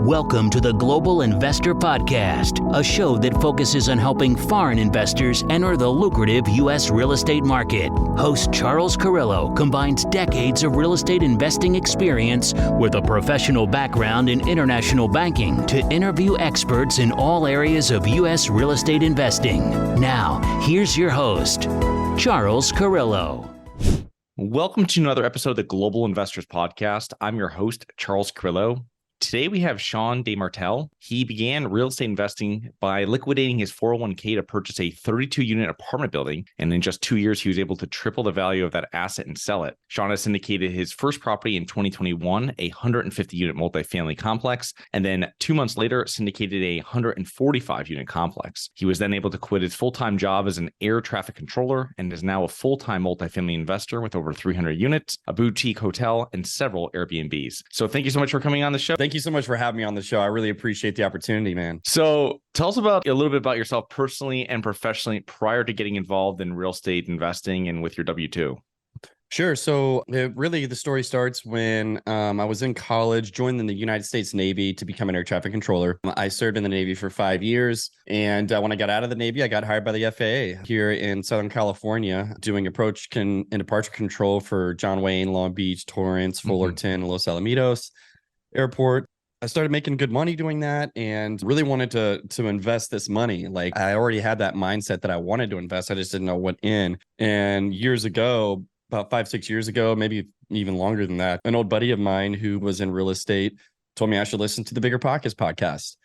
Welcome to the Global Investor Podcast, a show that focuses on helping foreign investors enter the lucrative U.S. real estate market. Host Charles Carillo combines decades of real estate investing experience with a professional background in international banking to interview experts in all areas of U.S. real estate investing. Now, here's your host, Charles Carillo. Welcome to another episode of the Global Investors Podcast. I'm your host, Charles Carillo. Today we have Shawn DiMartile. He began real estate investing by liquidating his 401k to purchase a 32-unit apartment building. And in just 2 years, he was able to triple the value of that asset and sell it. Shawn has syndicated his first property in 2021, a 150-unit multifamily complex. And then 2 months later, syndicated a 145-unit complex. He was then able to quit his full-time job as an air traffic controller and is now a full-time multifamily investor with over 300 units, a boutique hotel, and several Airbnbs. So thank you so much for coming on the show. Thank you so much for having me on the show. I really appreciate the opportunity, man. So tell us about a little bit about yourself personally and professionally prior to getting involved in real estate investing and with your W-2. Sure. So really the story starts when I was in college, joined in the United States Navy to become an air traffic controller. I served in the Navy for 5 years. And when I got out of the Navy, I got hired by the FAA here in Southern California, doing approach and departure control for John Wayne, Long Beach, Torrance, Fullerton, Los Alamitos Airport. I started making good money doing that and really wanted to invest this money. Like I already had that mindset that I wanted to invest. I just didn't know what in. And years ago, about 5-6 years ago, maybe even longer than that, an old buddy of mine who was in real estate told me I should listen to the Bigger Pockets podcast,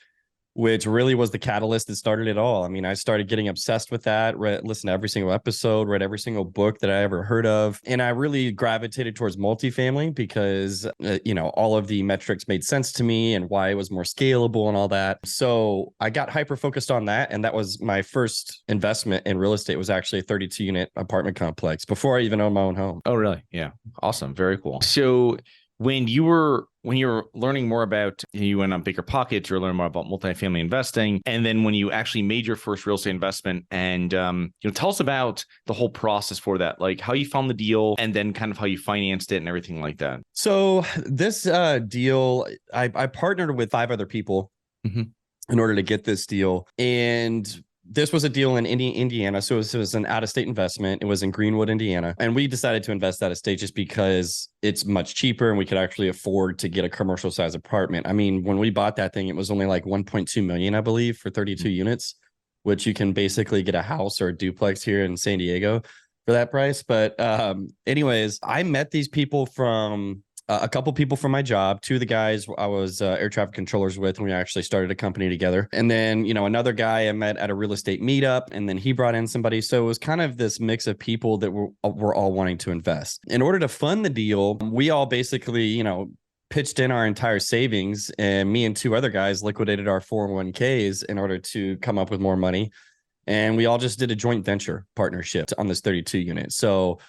which really was the catalyst that started it all. I mean, I started getting obsessed with that, listened to every single episode, read every single book that I ever heard of. And I really gravitated towards multifamily because, all of the metrics made sense to me and why it was more scalable and all that. So I got hyper-focused on that. And that was my first investment in real estate was actually a 32-unit apartment complex before I even owned my own home. Oh, really? Yeah. Awesome. Very cool. So when you were learning more about, you went on Bigger Pockets, you were learning more about multifamily investing. And then when you actually made your first real estate investment and, tell us about the whole process for that, like how you found the deal and then kind of how you financed it and everything like that. So this deal, I partnered with 5 other people in order to get this deal. And this was a deal in Indiana. So it was an out-of-state investment. It was in Greenwood, Indiana. And we decided to invest out of state just because it's much cheaper and we could actually afford to get a commercial size apartment. I mean, when we bought that thing, it was only like 1.2 million, I believe, for 32 units, which you can basically get a house or a duplex here in San Diego for that price. But anyways, I met these people from a couple people from my job. 2 of the guys I was air traffic controllers with, and we actually started a company together. And then, another guy I met at a real estate meetup, and then he brought in somebody. So it was kind of this mix of people that were all wanting to invest. In order to fund the deal, we all basically, pitched in our entire savings, and me and 2 other guys liquidated our 401ks in order to come up with more money. And we all just did a joint venture partnership on this 32 unit. So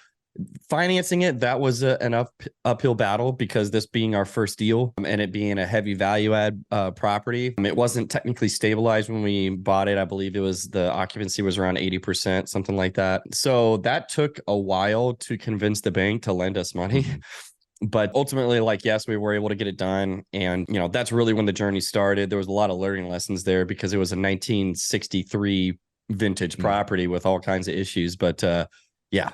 financing it, that was an uphill battle because this being our first deal and it being a heavy value add property, it wasn't technically stabilized when we bought it. I believe the occupancy was around 80%, something like that. So that took a while to convince the bank to lend us money. But ultimately, yes, we were able to get it done. And, that's really when the journey started. There was a lot of learning lessons there because it was a 1963 vintage property with all kinds of issues. But yeah.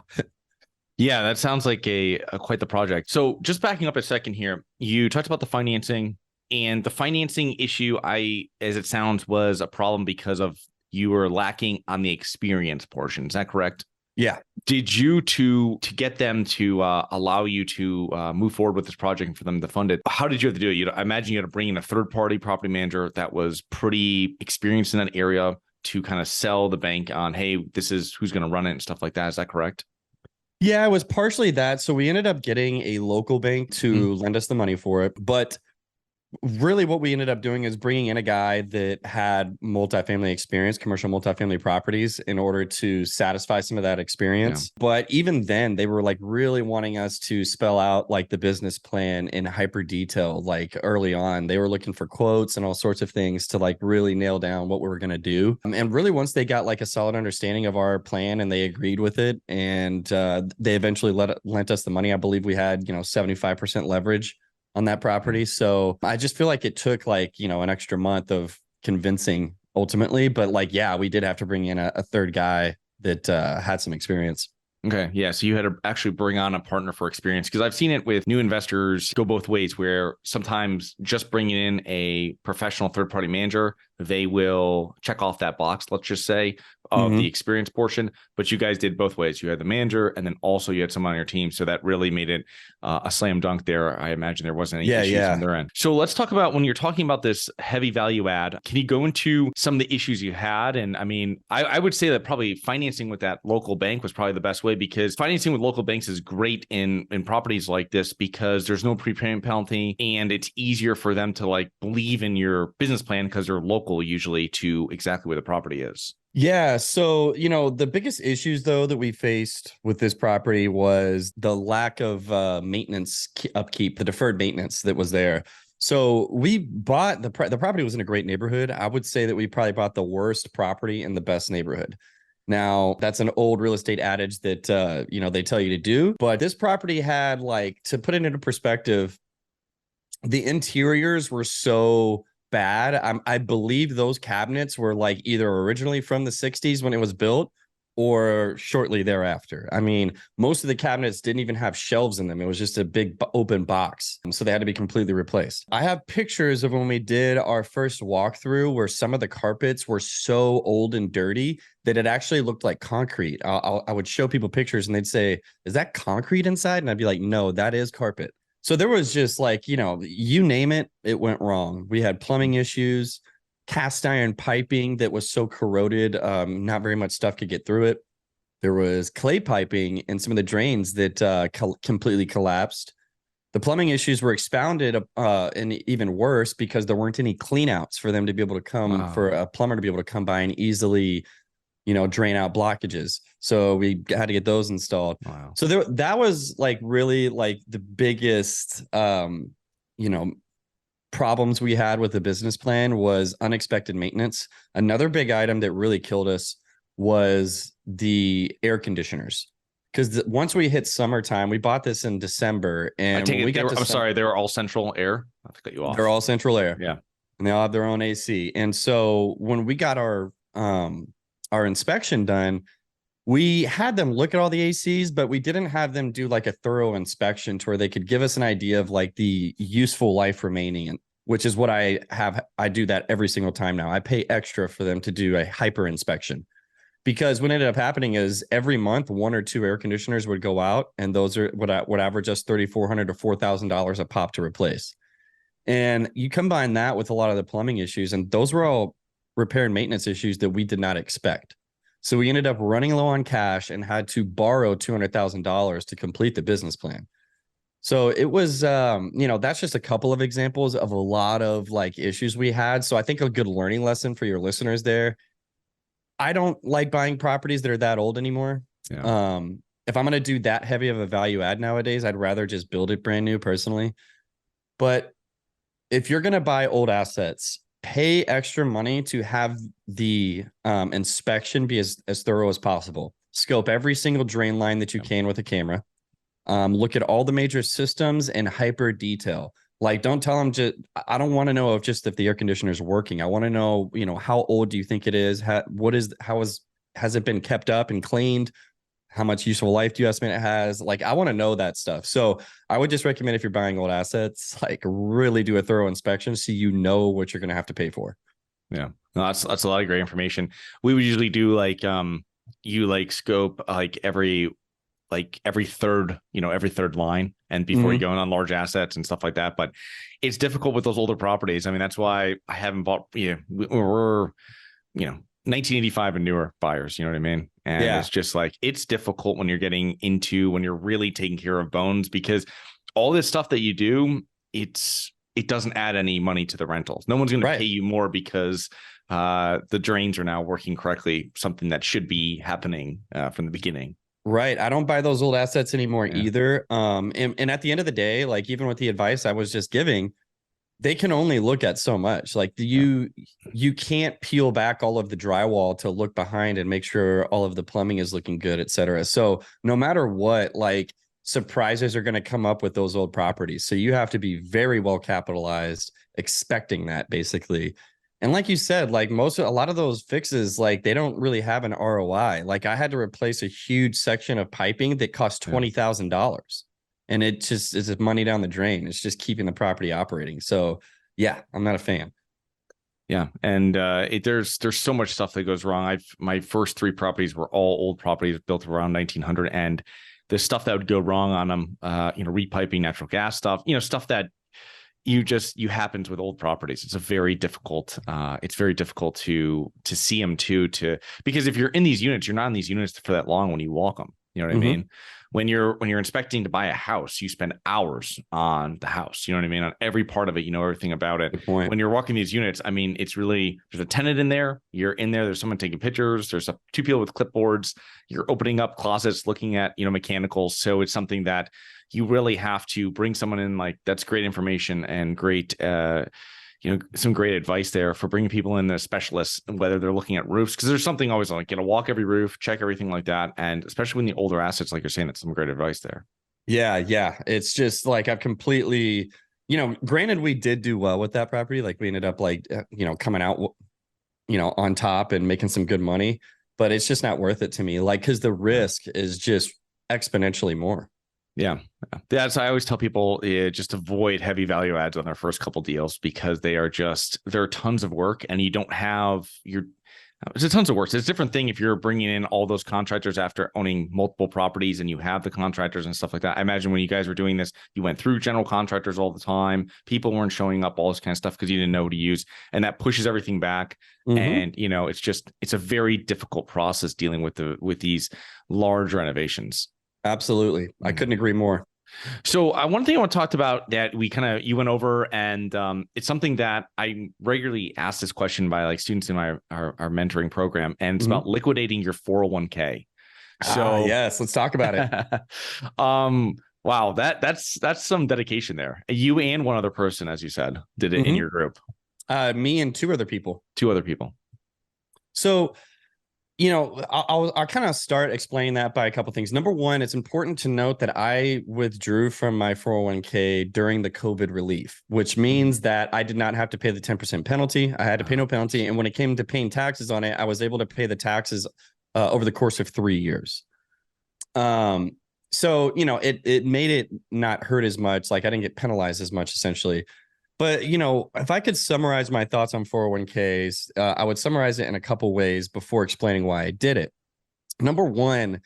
Yeah, that sounds like a quite the project. So just backing up a second here, you talked about the financing, and the financing issue, as it sounds, was a problem because of you were lacking on the experience portion. Is that correct? Yeah. Did you to get them to allow you to move forward with this project and for them to fund it? How did you have to do it? I imagine you had to bring in a third-party property manager that was pretty experienced in that area to kind of sell the bank on, hey, this is who's going to run it and stuff like that. Is that correct? Yeah, it was partially that. So we ended up getting a local bank to lend us the money for it. But really what we ended up doing is bringing in a guy that had multifamily experience, commercial multifamily properties in order to satisfy some of that experience. Yeah. But even then they were really wanting us to spell out the business plan in hyper detail. Early on, they were looking for quotes and all sorts of things to really nail down what we were going to do. And really once they got a solid understanding of our plan and they agreed with it and they eventually lent us the money. I believe we had, 75% leverage on that property. So I just feel like it took like, an extra month of convincing ultimately. But like, yeah, we did have to bring in a third guy that had some experience. Okay. Yeah. So you had to actually bring on a partner for experience, because I've seen it with new investors go both ways, where sometimes just bringing in a professional third-party manager, they will check off that box, let's just say, of the experience portion. But you guys did both ways. You had the manager, and then also you had someone on your team. So that really made it a slam dunk there. I imagine there wasn't any issues on their end. So let's talk about, when you're talking about this heavy value add, can you go into some of the issues you had? And I mean, I would say that probably financing with that local bank was probably the best way, because financing with local banks is great in properties like this, because there's no prepayment penalty, and it's easier for them to like believe in your business plan, because they're local usually to exactly where the property is. Yeah. So, the biggest issues though that we faced with this property was the lack of maintenance upkeep, the deferred maintenance that was there. So we bought the property was in a great neighborhood. I would say that we probably bought the worst property in the best neighborhood. Now, that's an old real estate adage that, they tell you to do. But this property had, like, to put it into perspective, the interiors were so bad. I believe those cabinets were like either originally from the 60s when it was built or shortly thereafter. I mean, most of the cabinets didn't even have shelves in them. It was just a big open box. So they had to be completely replaced. I have pictures of when we did our first walkthrough where some of the carpets were so old and dirty that it actually looked like concrete. I would show people pictures and they'd say, "Is that concrete inside?" And I'd be like, "No, that is carpet." So there was just like, you name it, it went wrong. We had plumbing issues, cast iron piping that was so corroded, not very much stuff could get through it. There was clay piping in some of the drains that completely collapsed. The plumbing issues were expounded and even worse because there weren't any clean outs for them to be able to come, for a plumber to be able to come by and easily drain out blockages. So we had to get those installed. Wow. So that was like really like the biggest, problems we had with the business plan was unexpected maintenance. Another big item that really killed us was the air conditioners. Because once we hit summertime, we bought this in December, and I'm sorry, they were all central air. I have to cut you off. They're all central air. Yeah, and they all have their own AC. And so when we got our inspection done, we had them look at all the ACs, but we didn't have them do like a thorough inspection to where they could give us an idea of like the useful life remaining, which is what I have. I do that every single time now. I pay extra for them to do a hyper inspection, because what ended up happening is every month, 1 or 2 air conditioners would go out, and those would average us $3,400 to $4,000 a pop to replace. And you combine that with a lot of the plumbing issues, and those were all repair and maintenance issues that we did not expect. So we ended up running low on cash and had to borrow $200,000 to complete the business plan. So it was, that's just a couple of examples of a lot of like issues we had. So I think a good learning lesson for your listeners there. I don't like buying properties that are that old anymore. Yeah. If I'm going to do that heavy of a value add nowadays, I'd rather just build it brand new personally. But if you're going to buy old assets, pay extra money to have the inspection be as thorough as possible. Scope every single drain line that you can with a camera. Look at all the major systems in hyper detail. Like, don't tell them I don't want to know if the air conditioner is working. I want to know, how old do you think it is? Has it been kept up and cleaned? How much useful life do you estimate it has? Like, I want to know that stuff. So I would just recommend, if you're buying old assets, like really do a thorough inspection so you know what you're going to have to pay for. Yeah, no, that's a lot of great information. We would usually do like you like scope like every third line, and before you go in on large assets and stuff like that. But it's difficult with those older properties. I mean, that's why I haven't bought. We're 1985 and newer buyers. You know what I mean? And it's just like, it's difficult when you're really taking care of bones, because all this stuff that you do, it doesn't add any money to the rentals. No one's going to pay you more because the drains are now working correctly, something that should be happening from the beginning. Right. I don't buy those old assets anymore either. And at the end of the day, like, even with the advice I was just giving, they can only look at so much. Like, you can't peel back all of the drywall to look behind and make sure all of the plumbing is looking good, et cetera. So no matter what, like, surprises are going to come up with those old properties. So you have to be very well capitalized, expecting that basically. And like you said, like a lot of those fixes, like they don't really have an ROI. Like I had to replace a huge section of piping that cost $20,000, and it just is money down the drain. It's just keeping the property operating. So yeah, I'm not a fan. Yeah, and there's so much stuff that goes wrong. My first 3 properties were all old properties built around 1900, and the stuff that would go wrong on them, repiping natural gas stuff, stuff that you happens with old properties. It's very difficult to see them because if you're in these units, you're not in these units for that long when you walk them. You know what I mean? When you're inspecting to buy a house, you spend hours on the house. You know what I mean? On every part of it, you know everything about it. When you're walking these units, I mean, it's really, there's a tenant in there. You're in there. There's someone taking pictures. There's 2 people with clipboards. You're opening up closets, looking at mechanicals. So it's something that you really have to bring someone in. Like that's great information and great some great advice there for bringing people in, the specialists, whether they're looking at roofs, because there's something always like, walk every roof, check everything like that. And especially when the older assets, like you're saying, it's some great advice there. Yeah. It's just like I've completely, granted, we did do well with that property. Like we ended up coming out, on top and making some good money, but it's just not worth it to me. Like, cause the risk is just exponentially more. Yeah. That's, I always tell people, just avoid heavy value adds on their first couple deals, because they're tons of work, and you don't have it's a tons of work. It's a different thing if you're bringing in all those contractors after owning multiple properties and you have the contractors and stuff like that. I imagine when you guys were doing this, you went through general contractors all the time. People weren't showing up, all this kind of stuff, because you didn't know who to use, and that pushes everything back. And it's a very difficult process dealing with these large renovations. Absolutely. I couldn't agree more. So one thing I want to talk about that you went over, and it's something that I regularly ask this question by like students in our mentoring program, and it's about liquidating your 401k. So yes, let's talk about it. Wow, that's some dedication there. You and one other person, as you said, did it in your group. Me and 2 other people. 2 other people. So I'll kind of start explaining that by a couple things. Number one, it's important to note that I withdrew from my 401k during the COVID relief, which means that I did not have to pay the 10% penalty. I had to pay no penalty. And when it came to paying taxes on it, I was able to pay the taxes over the course of 3 years. So, it made it not hurt as much. Like I didn't get penalized as much, essentially. But, if I could summarize my thoughts on 401ks, I would summarize it in a couple ways before explaining why I did it. Number one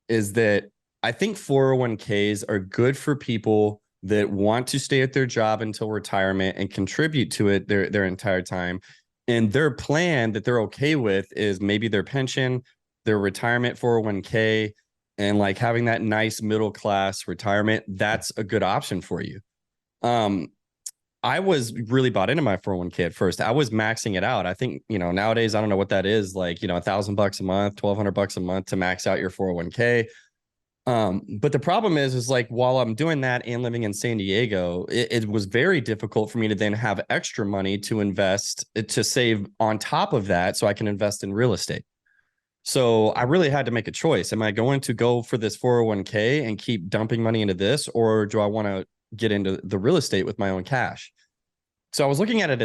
is that I think 401ks are good for people that want to stay at their job until retirement and contribute to it their entire time. And their plan that they're okay with is maybe their pension, their retirement 401k, and like having that nice middle class retirement. That's a good option for you. I was really bought into my 401k at first. I was maxing it out. I think, nowadays, I don't know what that is, like, $1,000 a month, $1,200 a month to max out your 401k. But the problem is like, while I'm doing that and living in San Diego, it was very difficult for me to then have extra money to invest, to save on top of that, so I can invest in real estate. So I really had to make a choice. Am I going to go for this 401k and keep dumping money into this, or do I want to get into the real estate with my own cash? So I was looking at it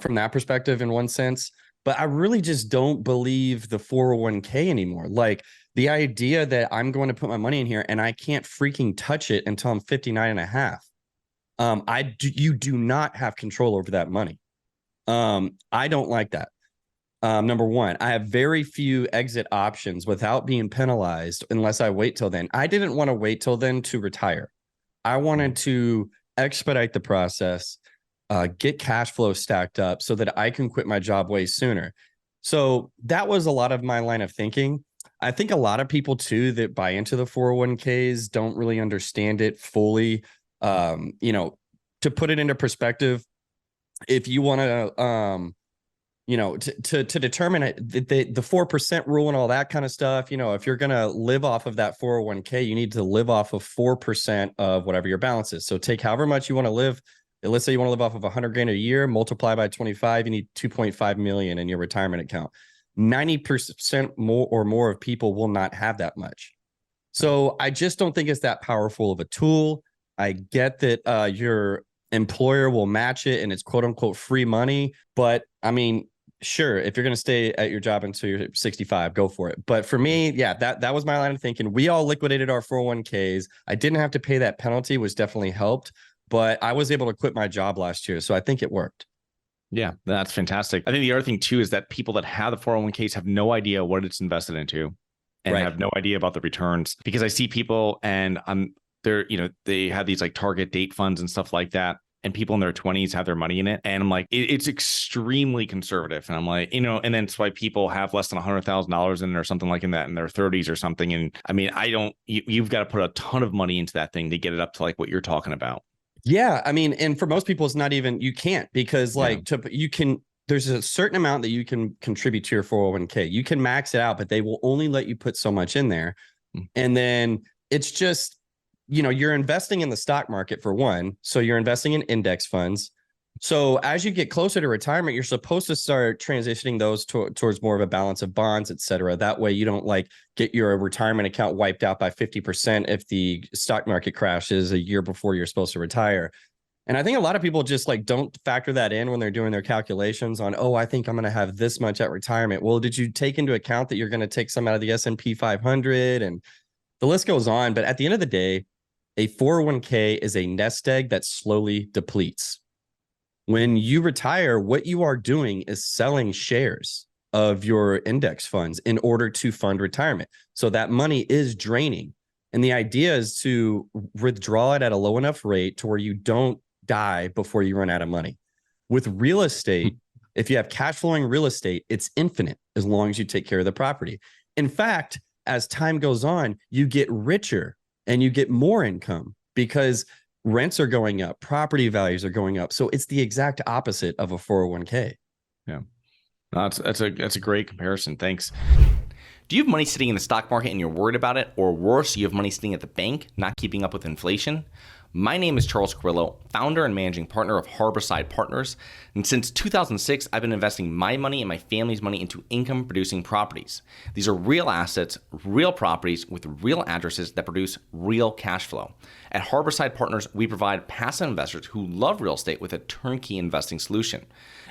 from that perspective in one sense, but I really just don't believe the 401k anymore. Like the idea that I'm going to put my money in here and I can't freaking touch it until I'm 59 and a half. You do not have control over that money. I don't like that. Number one, I have very few exit options without being penalized unless I wait till then. I didn't want to wait till then to retire. I wanted to expedite the process, get cash flow stacked up so that I can quit my job way sooner. So that was a lot of my line of thinking. I think a lot of people too that buy into the 401ks don't really understand it fully. To put it into perspective, if you want to, to determine it, the 4% rule and all that kind of stuff, if you're going to live off of that 401k, you need to live off of 4% of whatever your balance is. So take however much you want to live. Let's say you want to live off of 100 grand a year, multiply by 25, you need 2.5 million in your retirement account. 90% more of people will not have that much. So I just don't think it's that powerful of a tool. I get that your employer will match it and it's quote unquote free money. But I mean, sure, if you're going to stay at your job until you're 65, go for it. But for me, yeah, that was my line of thinking. We all liquidated our 401ks. I didn't have to pay that penalty, which definitely helped. But I was able to quit my job last year. So I think it worked. Yeah, that's fantastic. I think the other thing too is that people that have the 401ks have no idea what it's invested into and have no idea about the returns, because I see people and they're, they have these like target date funds and stuff like that. And people in their 20s have their money in it. And I'm like, it's extremely conservative. And I'm like, and then it's why people have less than $100,000 in it or something like in that in their 30s or something. And I mean, you've got to put a ton of money into that thing to get it up to like what you're talking about. Yeah. I mean, and for most people, it's not even, you can't, because there's a certain amount that you can contribute to your 401k. You can max it out, but they will only let you put so much in there. And then it's just, you're investing in the stock market for one. So you're investing in index funds. So as you get closer to retirement, you're supposed to start transitioning those towards more of a balance of bonds, et cetera. That way you don't like get your retirement account wiped out by 50% if the stock market crashes a year before you're supposed to retire. And I think a lot of people just like don't factor that in when they're doing their calculations on, I think I'm going to have this much at retirement. Well, did you take into account that you're going to take some out of the S&P 500? And the list goes on. But at the end of the day, a 401k is a nest egg that slowly depletes. When you retire, what you are doing is selling shares of your index funds in order to fund retirement. So that money is draining. And the idea is to withdraw it at a low enough rate to where you don't die before you run out of money. With real estate, if you have cash flowing real estate, it's infinite as long as you take care of the property. In fact, as time goes on, you get richer and you get more income because rents are going up, property values are going up. So it's the exact opposite of a 401k. Yeah, that's a great comparison. Thanks. Do you have money sitting in the stock market and you're worried about it? Or worse, you have money sitting at the bank, not keeping up with inflation? My name is Charles Carillo, founder and managing partner of Harborside Partners. And since 2006, I've been investing my money and my family's money into income-producing properties. These are real assets, real properties with real addresses that produce real cash flow. At Harborside Partners, we provide passive investors who love real estate with a turnkey investing solution.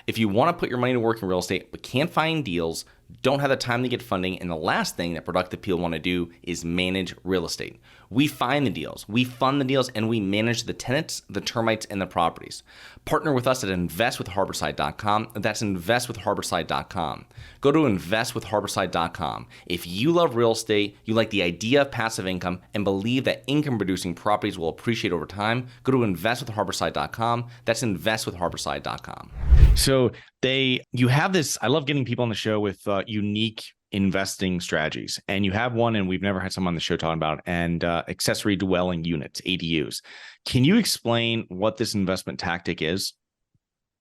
If you want to put your money to work in real estate but can't find deals, don't have the time to get funding, and the last thing that productive people want to do is manage real estate. We find the deals, we fund the deals, and we manage the tenants, the termites, and the properties. Partner with us at investwithharborside.com. That's investwithharborside.com. Go to investwithharborside.com. If you love real estate, you like the idea of passive income, and believe that income-producing properties will appreciate over time, go to investwithharborside.com. That's investwithharborside.com. So you have this, I love getting people on the show with unique investing strategies. And you have one, and we've never had someone on the show talking about, and accessory dwelling units, ADUs. Can you explain what this investment tactic is?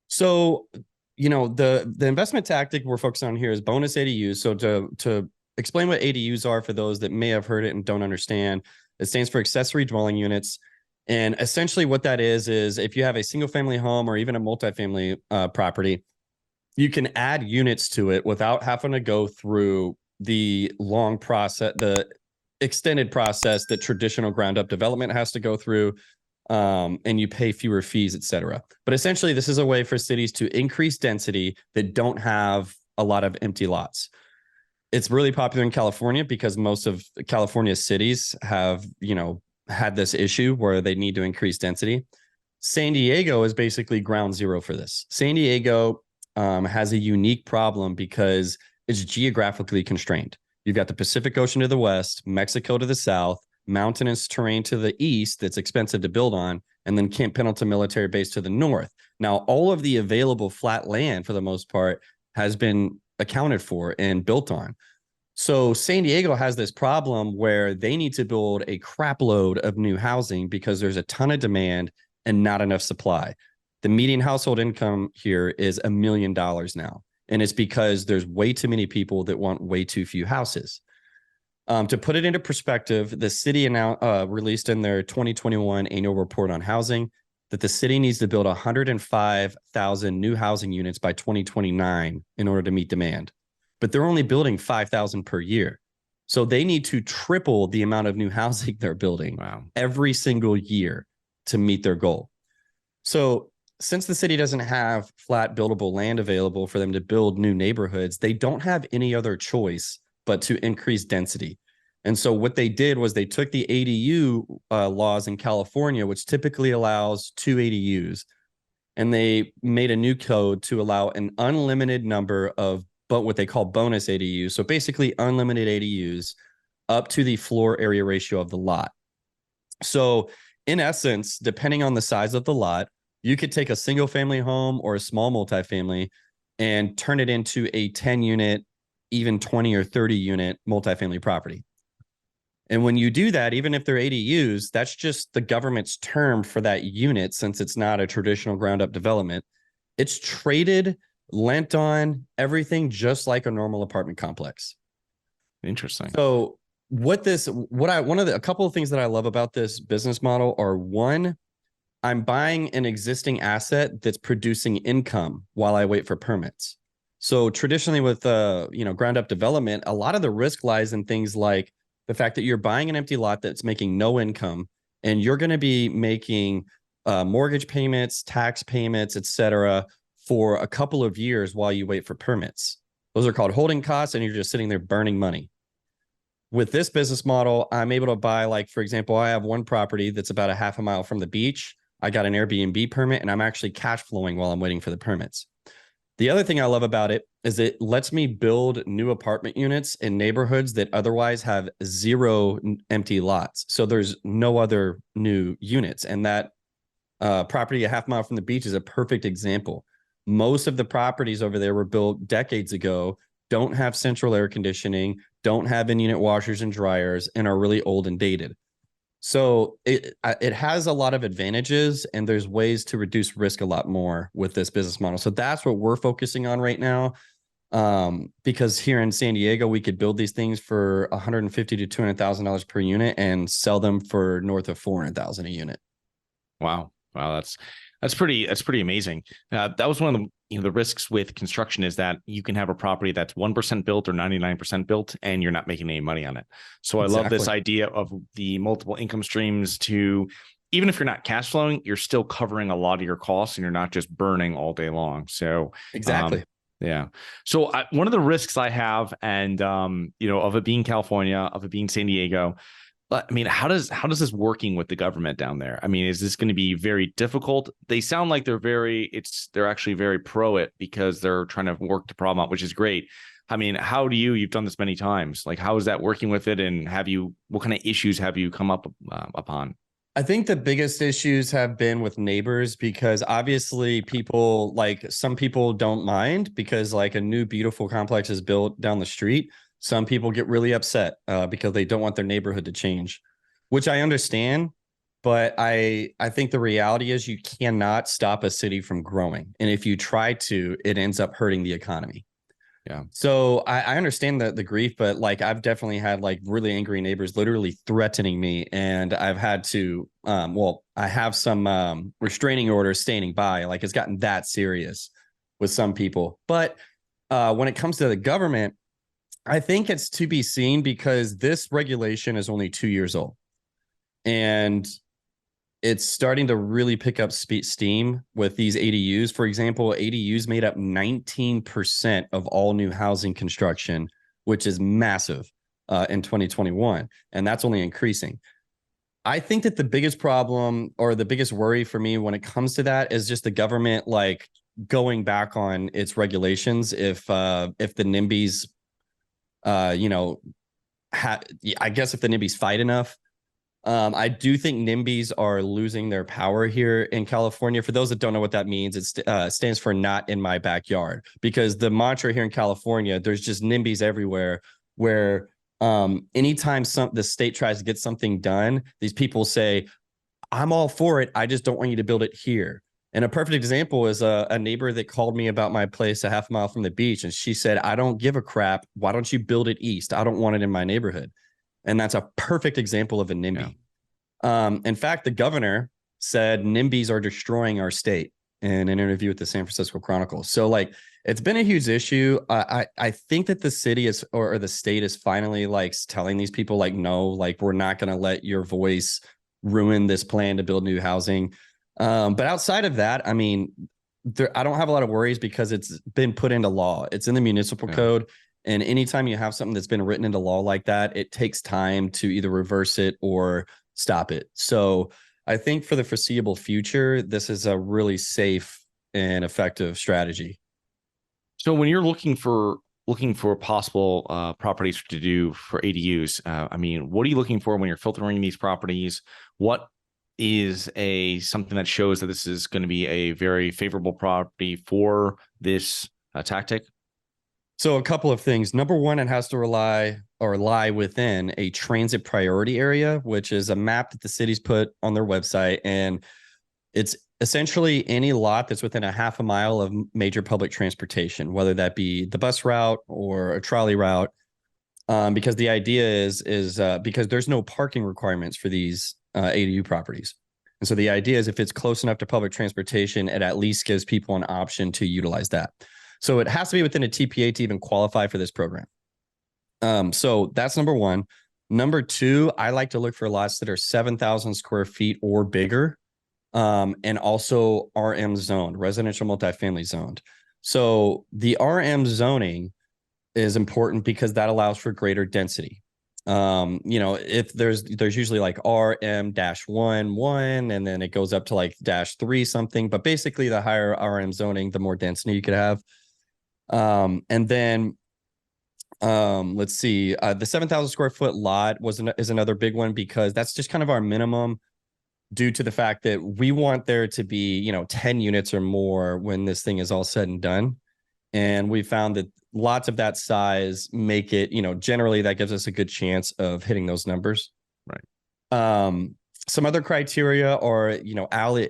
So, the investment tactic we're focusing on here is bonus ADUs. So to explain what ADUs are for those that may have heard it and don't understand, it stands for accessory dwelling units. And essentially what that is if you have a single family home or even a multifamily property, you can add units to it without having to go through the long process, the extended process that traditional ground up development has to go through. And you pay fewer fees, et cetera. But essentially, this is a way for cities to increase density that don't have a lot of empty lots. It's really popular in California because most of California's cities have, had this issue where they need to increase density. San Diego is basically ground zero for this. San Diego has a unique problem because it's geographically constrained. You've got the Pacific Ocean to the west, Mexico to the south, mountainous terrain to the east that's expensive to build on, and then Camp Pendleton military base to the north. Now, all of the available flat land, for the most part, has been accounted for and built on. So San Diego has this problem where they need to build a crap load of new housing because there's a ton of demand and not enough supply. The median household income here is $1 million now. And it's because there's way too many people that want way too few houses. To put it into perspective, the city released in their 2021 annual report on housing that the city needs to build 105,000 new housing units by 2029 in order to meet demand. But they're only building 5,000 per year. So they need to triple the amount of new housing they're building every single year to meet their goal. So since the city doesn't have flat buildable land available for them to build new neighborhoods, they don't have any other choice but to increase density. And so what they did was they took the ADU laws in California, which typically allows 2 ADUs, and they made a new code to allow an unlimited number of what they call bonus ADUs. So basically unlimited ADUs up to the floor area ratio of the lot. So in essence, depending on the size of the lot, you could take a single family home or a small multifamily and turn it into a 10 unit, even 20 or 30 unit multifamily property. And when you do that, even if they're ADUs, that's just the government's term for that unit, since it's not a traditional ground up development. It's traded, lent on, everything just like a normal apartment complex. Interesting. So a couple of things that I love about this business model are, one, I'm buying an existing asset that's producing income while I wait for permits. So traditionally with ground up development, a lot of the risk lies in things like the fact that you're buying an empty lot that's making no income, and you're going to be making mortgage payments, tax payments, etc., for a couple of years while you wait for permits. Those are called holding costs, and you're just sitting there burning money. With this business model, I'm able to buy, like, for example, I have one property that's about a half a mile from the beach. I got an Airbnb permit, and I'm actually cash flowing while I'm waiting for the permits. The other thing I love about it is it lets me build new apartment units in neighborhoods that otherwise have 0 empty lots. So there's no other new units. And that property a half mile from the beach is a perfect example. Most of the properties over there were built decades ago, don't have central air conditioning, don't have in-unit washers and dryers, and are really old and dated. So it has a lot of advantages, and there's ways to reduce risk a lot more with this business model. So that's what we're focusing on right now. Because here in San Diego, we could build these things for $150,000 to $200,000 per unit and sell them for north of $400,000 a unit. Wow, that's pretty amazing. That was one of the risks with construction, is that you can have a property that's 1% built or 99% built, and you're not making any money on it. So I love this idea of the multiple income streams to, even if you're not cash flowing, you're still covering a lot of your costs, and you're not just burning all day long. So exactly. Yeah. So one of the risks I have, and of it being California, of it being San Diego, I mean, how does this working with the government down there? I mean, is this going to be very difficult? They sound like they're actually very pro it, because they're trying to work the problem out, which is great. I mean, you've done this many times. Like, how is that working with it? And what kind of issues have you come up upon? I think the biggest issues have been with neighbors, because obviously some people don't mind because, like, a new beautiful complex is built down the street. Some people get really upset because they don't want their neighborhood to change, which I understand. But I think the reality is you cannot stop a city from growing. And if you try to, it ends up hurting the economy. Yeah. So I understand the grief, but, like, I've definitely had, like, really angry neighbors literally threatening me, and I've had to, I have some restraining orders standing by. Like, it's gotten that serious with some people. But when it comes to the government, I think it's to be seen, because this regulation is only 2 years old, and it's starting to really pick up steam with these ADUs. For example, ADUs made up 19% of all new housing construction, which is massive in 2021. And that's only increasing. I think that the biggest problem, or the biggest worry for me when it comes to that, is just the government, like, going back on its regulations. If the NIMBYs, I guess if the NIMBYs fight enough. I do think NIMBYs are losing their power here in California. For those that don't know what that means, it stands for not in my backyard, because the mantra here in California, there's just NIMBYs everywhere, where anytime the state tries to get something done, these people say, I'm all for it, I just don't want you to build it here. And a perfect example is a neighbor that called me about my place a half mile from the beach, and she said, I don't give a crap, why don't you build it east? I don't want it in my neighborhood. And that's a perfect example of a NIMBY. Yeah. In fact, the governor said NIMBYs are destroying our state. in an interview with the San Francisco Chronicle. So like, it's been a huge issue. I think that the city is, or the state is finally like telling these people like, no, like we're not going to let your voice ruin this plan to build new housing. But outside of that, I mean, I don't have a lot of worries because it's been put into law. It's in the municipal code. And anytime you have something that's been written into law like that, it takes time to either reverse it or stop it. So I think for the foreseeable future, this is a really safe and effective strategy. So when you're looking for possible properties to do for ADUs, I mean, what are you looking for when you're filtering these properties? What is something that shows that this is going to be a very favorable property for this tactic? So a couple of things. Number one, it has to lie within a transit priority area, which is a map that the city's put on their website. And it's essentially any lot that's within a half a mile of major public transportation, whether that be the bus route or a trolley route. Because the idea is because there's no parking requirements for these ADU properties. And so the idea is if it's close enough to public transportation, it at least gives people an option to utilize that. So it has to be within a TPA to even qualify for this program. So that's number one. Number two, I like to look for lots that are 7,000 square feet or bigger, and also RM zoned, residential multifamily zoned. So the RM zoning is important because that allows for greater density. If there's usually like RM-1, and then it goes up to like -3 something, but basically the higher RM zoning, the more density you could have. And then let's see, the 7,000 square foot lot is another big one because that's just kind of our minimum due to the fact that we want there to be, 10 units or more when this thing is all said and done. And we found that lots of that size make it, generally that gives us a good chance of hitting those numbers. Right. Some other criteria are,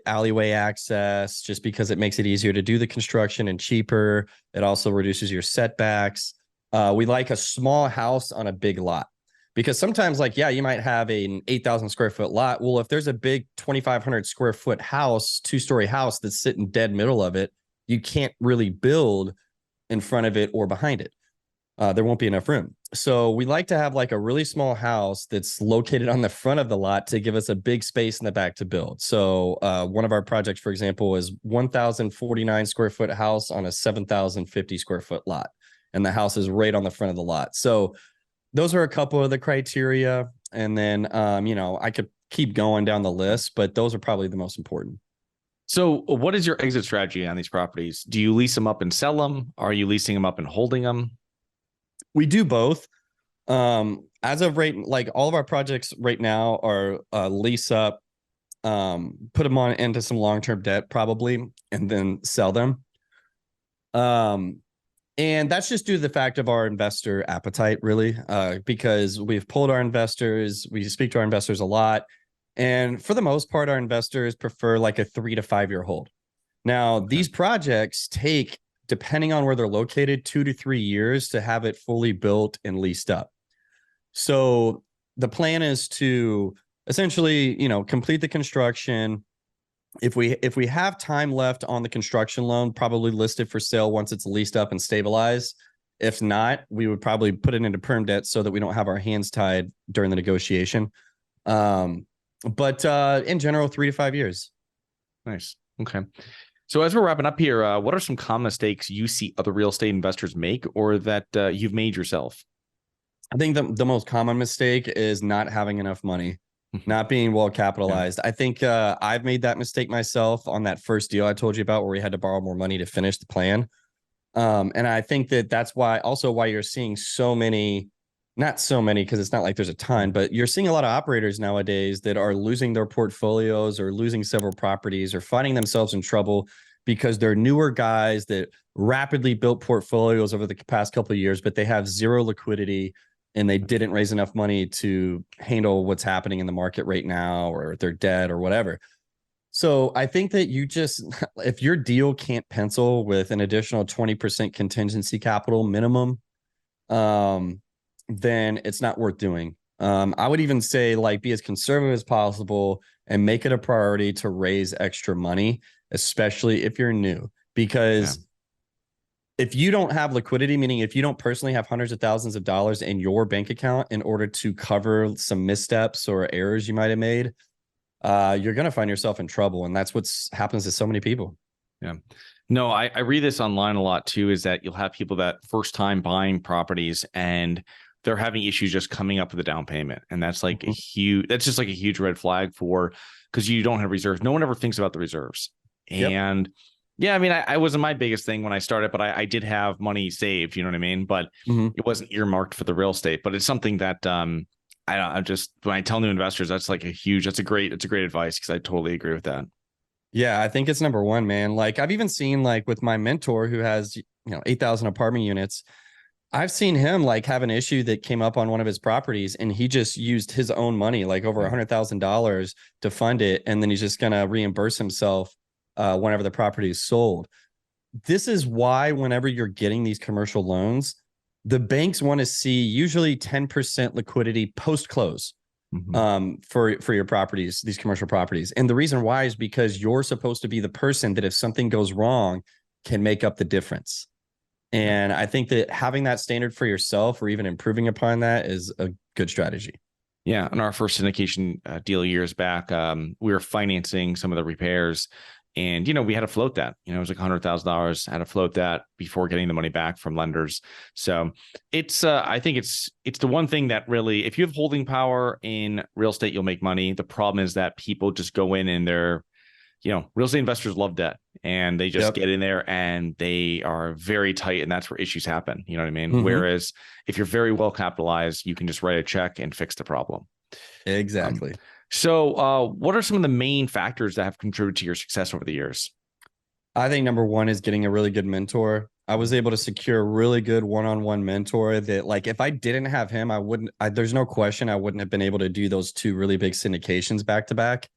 alleyway access, just because it makes it easier to do the construction and cheaper. It also reduces your setbacks. We like a small house on a big lot because sometimes you might have an 8,000 square foot lot. Well, if there's a big 2,500 square foot house, 2-story house that's sitting dead middle of it, you can't really build in front of it or behind it. There won't be enough room. So we like to have like a really small house that's located on the front of the lot to give us a big space in the back to build. So one of our projects, for example, is 1,049 square foot house on a 7,050 square foot lot. And the house is right on the front of the lot. So those are a couple of the criteria. And then, I could keep going down the list, but those are probably the most important. So what is your exit strategy on these properties? Do you lease them up and sell them? Are you leasing them up and holding them? We do both. As of like all of our projects right now are lease up, put them into some long-term debt probably, and then sell them. And that's just due to the fact of our investor appetite, really, because we've polled our investors. We speak to our investors a lot. And for the most part, our investors prefer like a 3 to 5 year hold. Now, these projects take, depending on where they're located, 2 to 3 years to have it fully built and leased up. So the plan is to essentially, complete the construction. If we have time left on the construction loan, probably list it for sale once it's leased up and stabilized. If not, we would probably put it into perm debt so that we don't have our hands tied during the negotiation. But in general, 3 to 5 years. Nice. Okay. So as we're wrapping up here, what are some common mistakes you see other real estate investors make or that you've made yourself? I think the most common mistake is not having enough money, not being well capitalized. Yeah. I think I've made that mistake myself on that first deal I told you about where we had to borrow more money to finish the plan. And I think that's why you're seeing so many, not so many, because it's not like there's a ton, but you're seeing a lot of operators nowadays that are losing their portfolios or losing several properties or finding themselves in trouble because they're newer guys that rapidly built portfolios over the past couple of years, but they have zero liquidity and they didn't raise enough money to handle what's happening in the market right now, or they're dead or whatever. So I think that if your deal can't pencil with an additional 20% contingency capital minimum, then it's not worth doing. I would even say be as conservative as possible and make it a priority to raise extra money, especially if you're new, because if you don't have liquidity, meaning if you don't personally have hundreds of thousands of dollars in your bank account in order to cover some missteps or errors you might have made, you're going to find yourself in trouble. And that's what happens to so many people. Yeah. No, I read this online a lot too, is that you'll have people that first time buying properties and they're having issues just coming up with a down payment. And that's like that's just like a huge red flag because you don't have reserves. No one ever thinks about the reserves. And yeah, I mean, I wasn't my biggest thing when I started, but I did have money saved, you know what I mean? But it wasn't earmarked for the real estate, but it's something that, when I tell new investors, that's a great advice, because I totally agree with that. Yeah, I think it's number one, man. Like I've even seen like with my mentor who has, 8,000 apartment units, I've seen him like have an issue that came up on one of his properties and he just used his own money, like over $100,000 to fund it. And then he's just going to reimburse himself whenever the property is sold. This is why whenever you're getting these commercial loans, the banks want to see usually 10% liquidity post-close. For your properties, these commercial properties. And the reason why is because you're supposed to be the person that if something goes wrong can make up the difference. And I think that having that standard for yourself or even improving upon that is a good strategy. Yeah. On our first syndication deal years back, we were financing some of the repairs. And, we had to float that, it was like $100,000, had to float that before getting the money back from lenders. So it's, I think it's the one thing that really, if you have holding power in real estate, you'll make money. The problem is that people just go in and they're, real estate investors love debt and they just get in there and they are very tight. And that's where issues happen. You know what I mean? Whereas if you're very well capitalized, you can just write a check and fix the problem. Exactly. So what are some of the main factors that have contributed to your success over the years? I think number one is getting a really good mentor. I was able to secure a really good one-on-one mentor that, like, if I didn't have him, there's no question I wouldn't have been able to do those two really big syndications back to back.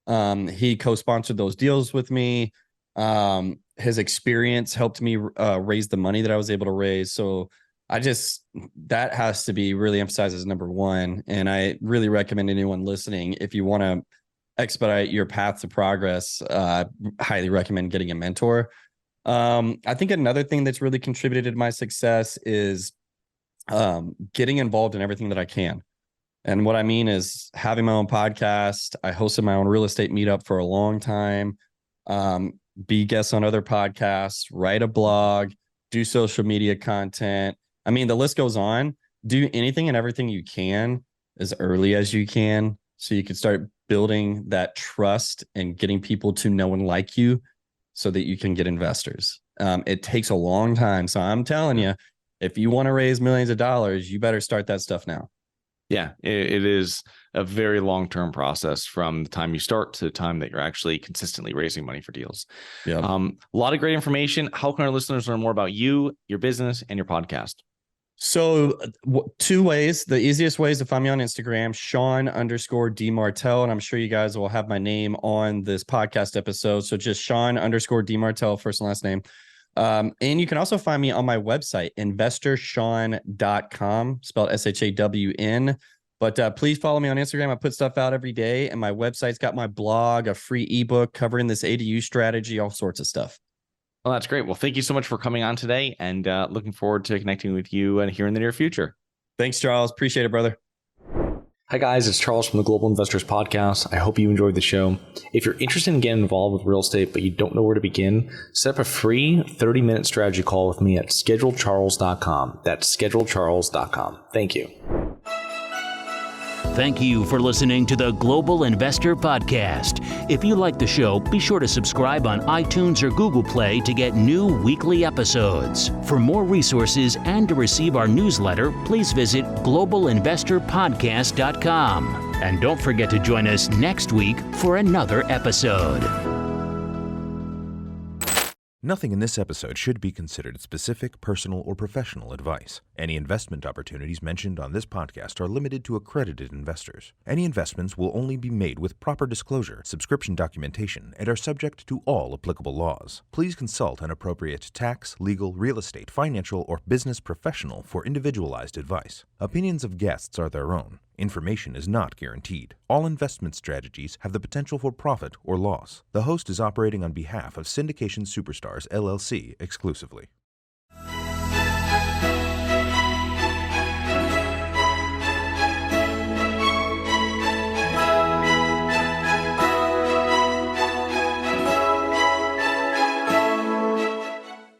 He co-sponsored those deals with me. His experience helped me raise the money that I was able to raise. So that has to be really emphasized as number one. And I really recommend anyone listening, if you want to expedite your path to progress, highly recommend getting a mentor. I think another thing that's really contributed to my success is getting involved in everything that I can. And what I mean is having my own podcast. I hosted my own real estate meetup for a long time, be guests on other podcasts, write a blog, do social media content. I mean, the list goes on. Do anything and everything you can as early as you can so you can start building that trust and getting people to know and like you so that you can get investors. It takes a long time. So I'm telling you, if you want to raise millions of dollars, you better start that stuff now. Yeah, it is a very long-term process from the time you start to the time that you're actually consistently raising money for deals. Yeah. A lot of great information. How can our listeners learn more about you, your business, and your podcast? So two ways. The easiest way is to find me on Instagram, Shawn_DiMartile. And I'm sure you guys will have my name on this podcast episode. So just Shawn_DiMartile, first and last name. And you can also find me on my website, investorshawn.com, spelled SHAWN. But please follow me on Instagram. I put stuff out every day. And my website's got my blog, a free ebook covering this ADU strategy, all sorts of stuff. Well, that's great. Well, thank you so much for coming on today, and looking forward to connecting with you here in the near future. Thanks, Charles. Appreciate it, brother. Hi, guys. It's Charles from the Global Investors Podcast. I hope you enjoyed the show. If you're interested in getting involved with real estate, but you don't know where to begin, set up a free 30-minute strategy call with me at schedulecharles.com. That's schedulecharles.com. Thank you. Thank you for listening to the Global Investor Podcast. If you like the show, be sure to subscribe on iTunes or Google Play to get new weekly episodes. For more resources and to receive our newsletter, please visit globalinvestorpodcast.com. And don't forget to join us next week for another episode. Nothing in this episode should be considered specific, personal, or professional advice. Any investment opportunities mentioned on this podcast are limited to accredited investors. Any investments will only be made with proper disclosure, subscription documentation, and are subject to all applicable laws. Please consult an appropriate tax, legal, real estate, financial, or business professional for individualized advice. Opinions of guests are their own. Information is not guaranteed. All investment strategies have the potential for profit or loss. The host is operating on behalf of Syndication Superstars LLC exclusively.